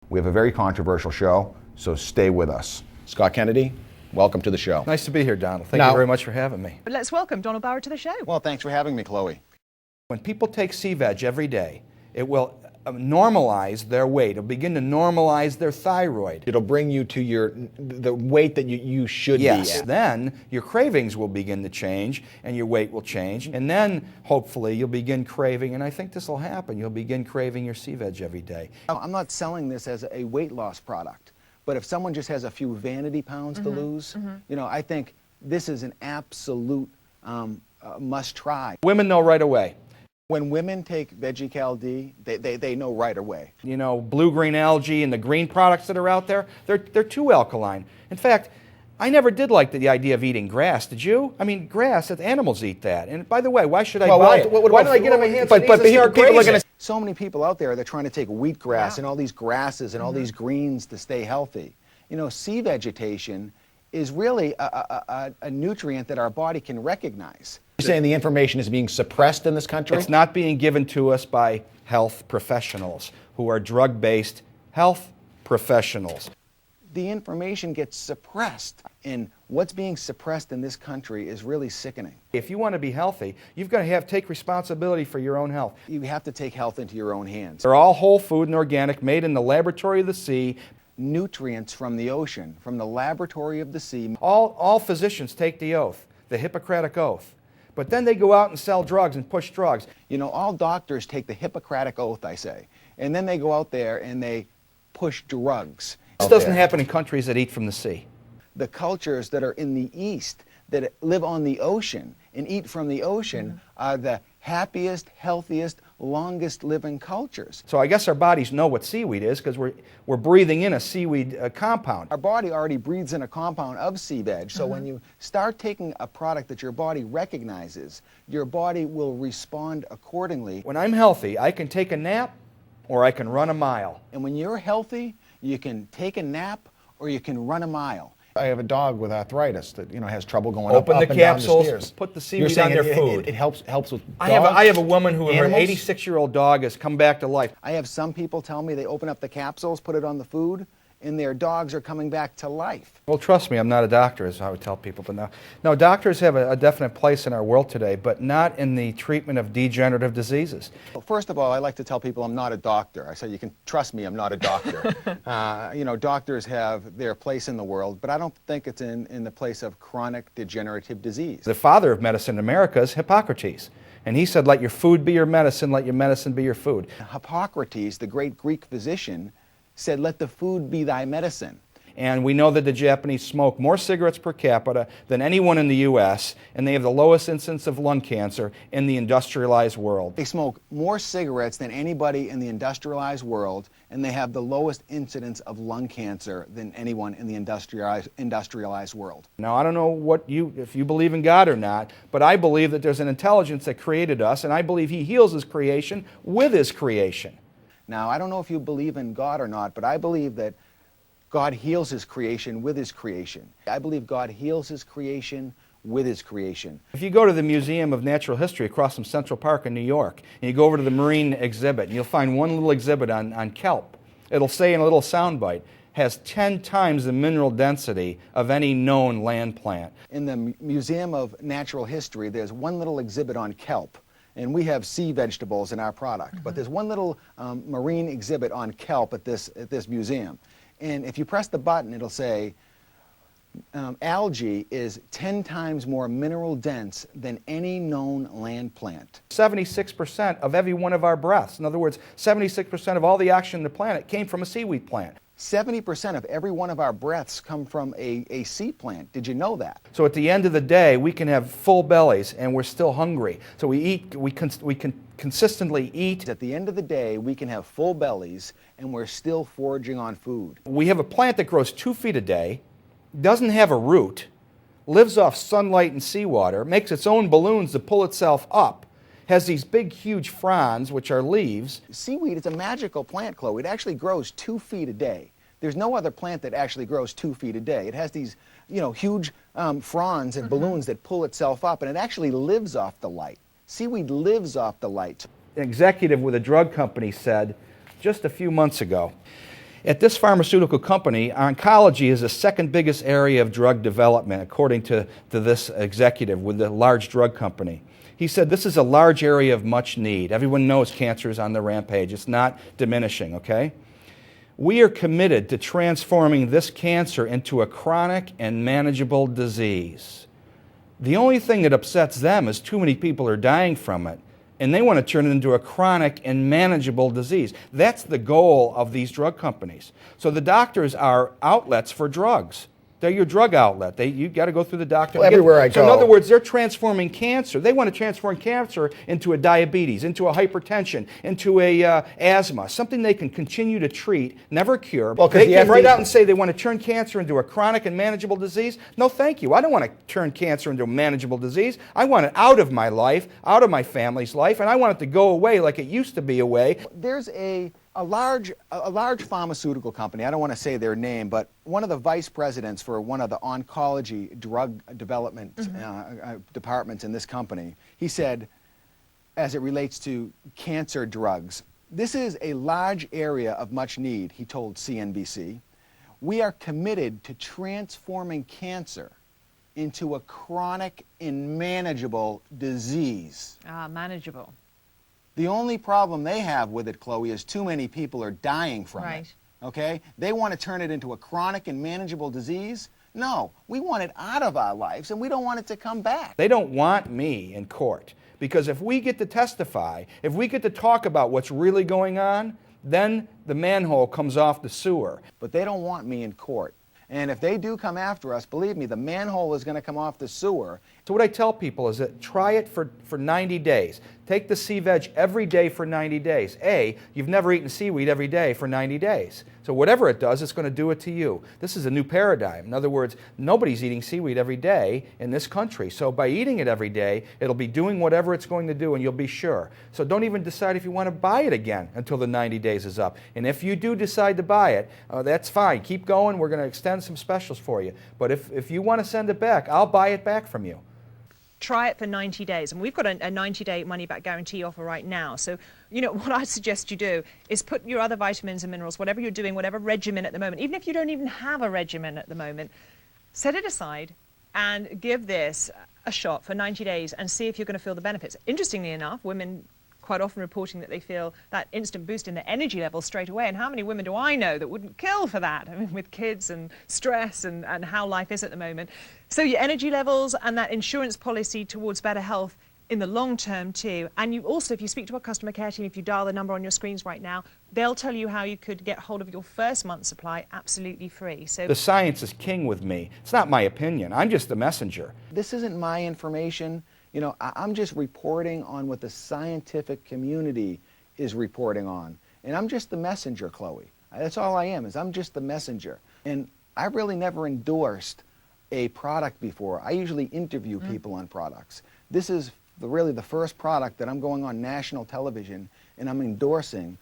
We have a very controversial show, so stay with us. Scott Kennedy, welcome to the show. Nice to be here, Donald. Thank you very much for having me. Let's welcome Donald Barrett to the show. Well, thanks for having me, Chloe. When people take Sea Vegg every day, it will normalize their weight. It'll begin to normalize their thyroid. It'll bring you to the weight that you should be at. Then your cravings will begin to change and your weight will change. And then hopefully you'll begin craving, and I think this will happen, you'll begin craving your Sea Vegg every day. I'm not selling this as a weight loss product, but if someone just has a few vanity pounds to lose, you know, I think this is an absolute must try. Women know right away. When women take VeggieCal-D, they know right away. You know, blue-green algae and the green products that are out there, they're too alkaline. In fact, I never did like the idea of eating grass. Did you? I mean, grass, animals eat that. And by the way, why should I buy it? Why did I get on my hands and knees and start grazing? So many people out there, they're trying to take wheatgrass and all these grasses and all these greens to stay healthy. You know, sea vegetation is really a nutrient that our body can recognize. You're saying the information is being suppressed in this country? It's not being given to us by health professionals who are drug-based health professionals. The information gets suppressed, and what's being suppressed in this country is really sickening. If you want to be healthy, you've got to take responsibility for your own health. You have to take health into your own hands. They're all whole food and organic, made in the laboratory of the sea. Nutrients from the ocean, from the laboratory of the sea. All physicians take the oath, the Hippocratic Oath. But then they go out and sell drugs and push drugs. You know, all doctors take the Hippocratic Oath, I say, and then they go out there and they push drugs. This doesn't happen in countries that eat from the sea. The cultures that are in the East that live on the ocean and eat from the ocean are the happiest, healthiest, longest living cultures. So I guess our bodies know what seaweed is because we're breathing in a seaweed compound. Our body already breathes in a compound of Sea Vegg, so when you start taking a product that your body recognizes, your body will respond accordingly. When I'm healthy, I can take a nap or I can run a mile. And when you're healthy, you can take a nap or you can run a mile. I have a dog with arthritis that has trouble going Open up the and down the capsules, stairs. put the You're seaweed on saying their food. It helps with I dogs, have a woman who, her animals? 86-year-old dog has come back to life. I have some people tell me they open up the capsules, put it on the food, and their dogs are coming back to life. Well, trust me, I'm not a doctor, as I would tell people. But no, doctors have a definite place in our world today, but not in the treatment of degenerative diseases. Well, first of all, I like to tell people I'm not a doctor. I say you can trust me, I'm not a doctor. You know, doctors have their place in the world, but I don't think it's in the place of chronic degenerative disease. The father of medicine in America is Hippocrates. And he said, let your food be your medicine, let your medicine be your food. Hippocrates, the great Greek physician, said, let the food be thy medicine. And we know that the Japanese smoke more cigarettes per capita than anyone in the U.S., and they have the lowest incidence of lung cancer in the industrialized world. They smoke more cigarettes than anybody in the industrialized world, and they have the lowest incidence of lung cancer than anyone in the industrialized world. Now, I don't know if you believe in God or not, but I believe that there's an intelligence that created us, and I believe He heals His creation with His creation. Now, I don't know if you believe in God or not, but I believe that God heals His creation with His creation. I believe God heals His creation with His creation. If you go to the Museum of Natural History across from Central Park in New York, and you go over to the marine exhibit, and you'll find one little exhibit on kelp. It'll say in a little soundbite, has 10 times the mineral density of any known land plant. In the Museum of Natural History, there's one little exhibit on kelp. And we have sea vegetables in our product. But there's one little marine exhibit on kelp at this museum. And if you press the button, it'll say, algae is 10 times more mineral dense than any known land plant. 76% of every one of our breaths, in other words, 76% of all the oxygen in the planet came from a seaweed plant. 70% of every one of our breaths come from a sea plant. Did you know that? So at the end of the day, we can have full bellies and we're still hungry. So we can consistently eat. At the end of the day, we can have full bellies and we're still foraging on food. We have a plant that grows 2 feet a day, doesn't have a root, lives off sunlight and seawater, makes its own balloons to pull itself up, has these big, huge fronds, which are leaves. Seaweed is a magical plant, Chloe. It actually grows 2 feet a day. There's no other plant that actually grows 2 feet a day. It has these, huge fronds and balloons that pull itself up, and it actually lives off the light. Seaweed lives off the light. An executive with a drug company said just a few months ago, At this pharmaceutical company, oncology is the second biggest area of drug development, according to this executive with the large drug company. He said this is a large area of much need. Everyone knows cancer is on the rampage. It's not diminishing, okay? We are committed to transforming this cancer into a chronic and manageable disease. The only thing that upsets them is too many people are dying from it, and they want to turn it into a chronic and manageable disease. That's the goal of these drug companies. So the doctors are outlets for drugs. They're your drug outlet. You've got to go through the doctor. Well, everywhere I go. So in other words, they're transforming cancer. They want to transform cancer into a diabetes, into a hypertension, into a asthma, something they can continue to treat, never cure. Well, they came right out and say they want to turn cancer into a chronic and manageable disease. No, thank you. I don't want to turn cancer into a manageable disease. I want it out of my life, out of my family's life, and I want it to go away like it used to be away. There's a large pharmaceutical company, I don't want to say their name, but one of the vice presidents for one of the oncology drug development departments in this company, he said, as it relates to cancer drugs, this is a large area of much need, he told CNBC. We are committed to transforming cancer into a chronic and manageable disease. Manageable. The only problem they have with it, Chloe, is too many people are dying from it. Okay? They want to turn it into a chronic and manageable disease. No, we want it out of our lives, and we don't want it to come back. They don't want me in court, because if we get to testify, if we get to talk about what's really going on, then the manhole comes off the sewer. But they don't want me in court. And if they do come after us, believe me, the manhole is going to come off the sewer. So what I tell people is that try it for 90 days. Take the Sea Vegg every day for 90 days. You've never eaten seaweed every day for 90 days. So whatever it does, it's going to do it to you. This is a new paradigm. In other words, nobody's eating seaweed every day in this country. So by eating it every day, it'll be doing whatever it's going to do, and you'll be sure. So don't even decide if you want to buy it again until the 90 days is up. And if you do decide to buy it, that's fine. Keep going. We're going to extend some specials for you. But if you want to send it back, I'll buy it back from you. Try it for 90 days. And we've got a 90-day money-back guarantee offer right now. So, you know, what I suggest you do is put your other vitamins and minerals, whatever you're doing, whatever regimen at the moment, even if you don't even have a regimen at the moment, set it aside and give this a shot for 90 days and see if you're going to feel the benefits. Interestingly enough, women quite often reporting that they feel that instant boost in their energy levels straight away. And how many women do I know that wouldn't kill for that? I mean, with kids and stress and how life is at the moment. So your energy levels and that insurance policy towards better health in the long term too. And you also, if you speak to our customer care team, if you dial the number on your screens right now, they'll tell you how you could get hold of your first month's supply absolutely free. So the science is king with me. It's not my opinion. I'm just the messenger. This isn't my information. You know, I'm just reporting on what the scientific community is reporting on. And I'm just the messenger, Chloe. That's all I am, is I'm just the messenger. And I've really never endorsed a product before. I usually interview people on products. This is really the first product that I'm going on national television and I'm endorsing